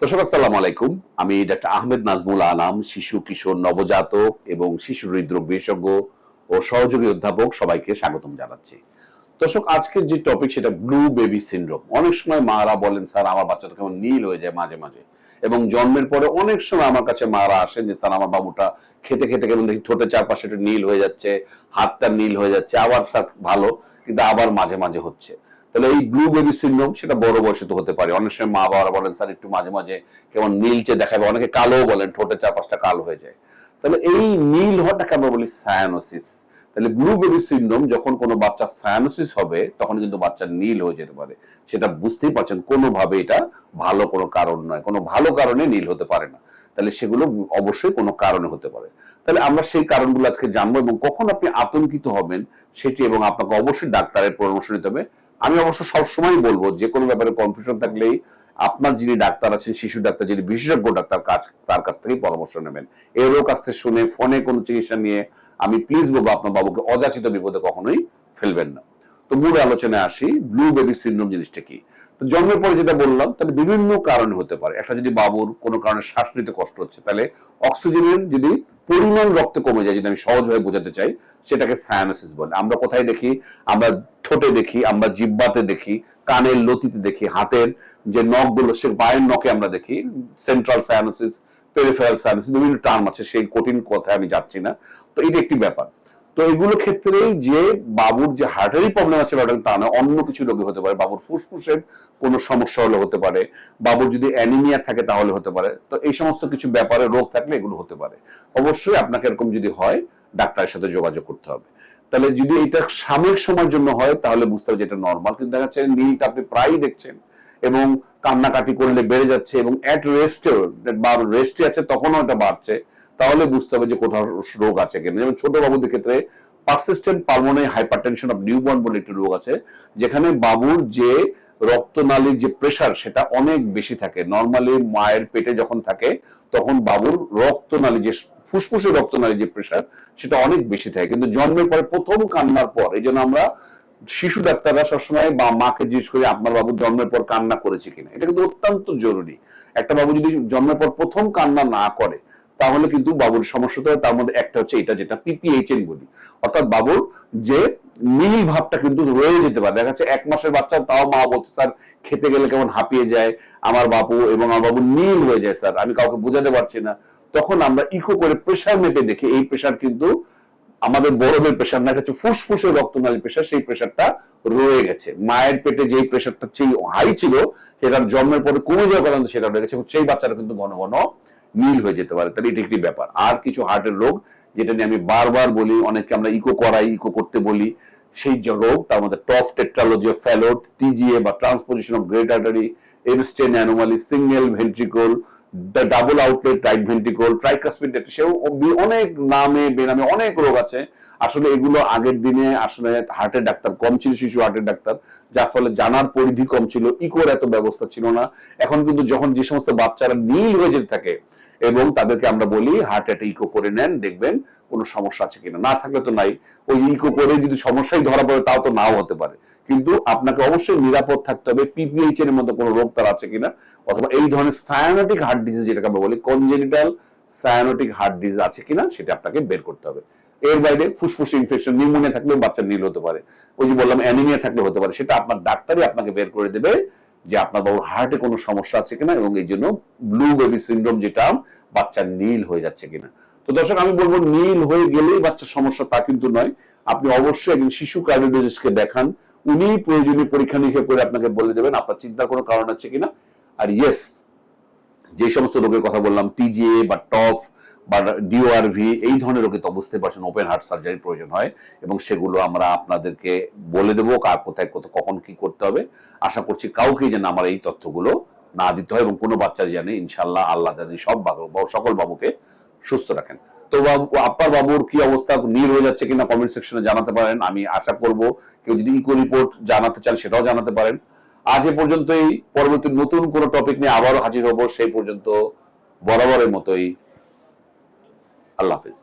দর্শক আসসালামু আলাইকুম। আমি ডাক্তার আহমেদ নাজমুল আনাম, শিশু কিশোর নবজাতক এবং শিশু হৃদরোগ বিশেষজ্ঞ ও সহযোগী অধ্যাপক সবাইকে স্বাগতম জানাচ্ছি। দর্শক আজকের যে টপিক সেটা ব্লু বেবি সিনড্রোম। অনেক সময় মারা বলেন স্যার আমার বাচ্চাটা কেমন নীল হয়ে যায় মাঝে মাঝে, এবং জন্মের পরে অনেক সময় আমার কাছে মারা আসেন যে স্যার আমার বাবুটা খেতে খেতে কেমন দেখি ঠোঁটের চারপাশে একটু নীল হয়ে যাচ্ছে, হাতটা নীল হয়ে যাচ্ছে, আবার স্যার ভালো, কিন্তু আবার মাঝে মাঝে হচ্ছে। তাহলে এই ব্লু বেবি সিনড্রোম সেটা বড় বয়সে তো হতে পারে। অনেক সময় মা বাবারা বলেন স্যার একটু মাঝে মাঝে কেমন নীলচে দেখাবে, অনেকে কালো বলেন, ঠোঁটের চারপাশটা কালো হয়ে যায়। তাহলে এই নীল হওয়াটাকে আমরা বলি সায়ানোসিস। তাহলে ব্লু বেবি সিনড্রোম যখন কোনো বাচ্চা সায়ানোসিস হবে তখন কিন্তু বাচ্চা নীল হয়ে যেতে পারে। সেটা বুঝতেই পারছেন, কোনোভাবে এটা ভালো কোনো কারণ নয়, কোনো ভালো কারণে নীল হতে পারে না। তাহলে সেগুলো অবশ্যই কোনো কারণে হতে পারে। তাহলে আমরা সেই কারণগুলো আজকে জানবো এবং কখন আপনি আতঙ্কিত হবেন সেটি, এবং আপনাকে অবশ্যই ডাক্তারের পরামর্শ নিতে হবে। আমি অবশ্য সবসময় বলবো যে কোনো ব্যাপারে কনফিউশন থাকলেই আপনার যিনি ডাক্তার আছেন, শিশু ডাক্তার, যিনি বিশেষজ্ঞ ডাক্তার, তার কাছ থেকেই পরামর্শ নেবেন। এরও কাছ থেকে শুনে ফোনে কোনো চিকিৎসা নিয়ে আমি প্লিজ বলবো আপনার বাবুকে অযাচিত বিপদে কখনোই ফেলবেন না। তো মূল আলোচনায় আসি, ব্লু বেবি সিনড্রোম জিনিসটা কি। তো জন্মের পরে যেটা বললাম, তাহলে বিভিন্ন কারণে হতে পারে। একটা যদি বাবুর কোনো কারণে শ্বাস নিতে কষ্ট হচ্ছে, তাহলে অক্সিজেনের যদি পরিমাণ রক্তে কমে যায়, যদি আমি সহজভাবে বোঝাতে চাই, সেটাকে সায়ানোসিস বলে। আমরা কোথায় দেখি? আমরা ঠোঁটে দেখি, আমরা জিহ্বাতে দেখি, কানের লতিতে দেখি, হাতের যে নখগুলো সে পায়ের নখে আমরা দেখি। সেন্ট্রাল সায়ানোসিস, পেরিফেরাল সায়ানোসিস, বিভিন্ন টার্ম আছে, সেই কঠিন কথায় আমি যাচ্ছি না। তো এটা একটি ব্যাপার। তো এগুলো ক্ষেত্রে যে বাবুর যে হার্টেরই প্রবলেম আছে তা না, অন্য কিছু রোগী হতে পারে। বাবুর ফুসফুসের কোনো সমস্যা হলে হতে পারে, বাবুর যদি অ্যানিমিয়া থাকে তাহলে হতে পারে। তো এই সমস্ত কিছু ব্যাপারে রোগ থাকলে এগুলো হতে পারে। অবশ্যই আপনাকে এরকম যদি হয় ডাক্তারের সাথে যোগাযোগ করতে হবে। তাহলে যদি এটা সাময়িক সময়ের জন্য হয় তাহলে বুঝতে হবে যে এটা নর্মাল, কিন্তু দেখা যাচ্ছে নীলটা আপনি প্রায়ই দেখছেন এবং কান্নাকাটি করলে বেড়ে যাচ্ছে, এবং এট রেস্টেও বা রেস্টে আছে তখনও এটা বাড়ছে, তাহলে বুঝতে হবে যে কোথাও রোগ আছে কিনা। যেমন ছোট বাবুদের ক্ষেত্রে persistent pulmonary hypertension of newborn বলে একটি রোগ আছে, যেখানে বাবুর যে রক্তনালীর যে প্রেসার সেটা অনেক বেশি থাকে। নর্মালি মায়ের পেটে যখন থাকে তখন বাবুর রক্তনালী যে ফুসফুসের রক্তনালী যে প্রেসার সেটা অনেক বেশি থাকে, কিন্তু জন্মের পরে প্রথম কান্নার পর, এই জন্য আমরা শিশু ডাক্তাররা সবসময় বা মাকে জিজ্ঞেস করি আপনার বাবু জন্মের পর কান্না করেছে কিনা। এটা কিন্তু অত্যন্ত জরুরি। একটা বাবু যদি জন্মের পর প্রথম কান্না না করে তাহলে কিন্তু বাবুর সমস্যাটা, তার মধ্যে একটা হচ্ছে এটা যেটা পিপিএইচএন বলি, অর্থাৎ বাবুর যে নীল ভাবটা কিন্তু রয়ে যেতে পারে। দেখা যাচ্ছে 1 মাসের বাচ্চা, তাও মা বলছে স্যার খেতে গেলে কেমন হাঁপিয়ে যায় আমার বাবু, এবং আমার বাবু নীল হয়ে যায় স্যার, আমি কাউকে বোঝাতে পারছি না। তখন আমরা ইকো করে প্রেসার মেপে দেখি এই প্রেসার কিন্তু আমাদের বড়দের প্রেসার না, এটা হচ্ছে ফুসফুসের রক্তনালী প্রেসার, সেই প্রেসারটা রয়ে গেছে। মায়ের পেটে যেই প্রেসারটা হাই ছিল সেটা জন্মের পরে কমে যাওয়ার কারণে সেটা রয়ে গেছে, সেই বাচ্চাটা কিন্তু ঘন ঘন নীল হয়ে যেতে পারে। তাহলে এটা একটি ব্যাপার। আর কিছু হার্টের রোগ যেটা নিয়ে আমি বারবার বলি, অনেককে আমরা ইকো করাই, ইকো করতে বলি, সেই যে রোগ তার মধ্যে TOF tetralogy of Fallot, TGA বা transposition of great artery, Ebstein anomaly, single ventricle, double outlet right ventricle, tricuspid, সেও অনেক নামে বেনামে অনেক রোগ আছে। আসলে এগুলো আগের দিনে আসলে হার্টের ডাক্তার কম ছিল, শিশু হার্টের ডাক্তার, যার ফলে জানার পরিধি কম ছিল, ইকোর এত ব্যবস্থা ছিল না। এখন কিন্তু যখন যে সমস্ত বাচ্চারা নীল হয়ে যেতে থাকে এবং তাদেরকে আমরা বলি হার্ট একটা ইকো করে নেন, দেখবেন কোনো সমস্যা আছে কিনা, না থাকলে তো নাই। ওই ইকো করে যদি সমস্যাই ধরা পড়ে তাও তো নাও হতে পারে। কিন্তু আপনাকে অবশ্যই নিরাপদ থাকতে হবে পিপিএইচ এর মধ্যে কোনো রোগ তার আছে কিনা, অথবা এই ধরনের সায়ানোটিক হার্ট ডিজিজ যেটাকে আমরা বলি কনজেনিটাল সায়ানোটিক হার্ট ডিজিজ আছে কিনা সেটা আপনাকে বের করতে হবে। এর বাইরে ফুসফুস ইনফেকশন, নিউমোনিয়া থাকলেও বাচ্চার নীল হতে পারে, ওই যে বললাম অ্যানিমিয়া থাকলে হতে পারে, সেটা আপনার ডাক্তারই আপনাকে বের করে দেবে যে আপনার বাবুর হার্টে কোনো সমস্যা আছে কিনা, এবং এই জন্য ব্লু বেবি সিনড্রোম যেটা বাচ্চার নীল হয়ে যাচ্ছে কিনা। তো দর্শক আমি বলবো নীল হয়ে গেলেই বাচ্চার সমস্যা তা কিন্তু নয়। আপনি অবশ্যই একজন শিশু কার্ডিওলজিস্টকে দেখান, উনি প্রয়োজনীয় পরীক্ষা নিরীক্ষা করে আপনাকে বলে দেবেন আপনার চিন্তার কোনো কারণ আছে কিনা। আর ইয়েস, যে সমস্ত রোগের কথা বললাম, টিজিএ বা টফ বা ডিওআরভি, এই ধরনের রোগে তো বুঝতে পারছেন ওপেন হার্ট সার্জারির প্রয়োজন হয়, এবং সেগুলো আমরা আপনাদেরকে বলে দেবো কার কোথায় কখন কি করতে হবে। আশা করছি কাউকেই যেন আমার এই তথ্যগুলো না দিতে হয়, এবং কোনো বাচ্চার জানে ইনশাল্লাহ আল্লাহ জানি সকল বাবুকে সুস্থ রাখেন। তো আপনার বাবুর কি অবস্থা, নীল হয়ে যাচ্ছে কিনা কমেন্ট সেকশনে জানাতে পারেন। আমি আশা করব কেউ যদি ইকো রিপোর্ট জানাতে চান সেটাও জানাতে পারেন। আজ এ পর্যন্তই। পরবর্তী নতুন কোনো টপিক নিয়ে আবারও হাজির হব। সেই পর্যন্ত বরাবরের মতোই আল্লাহ হাফিজ।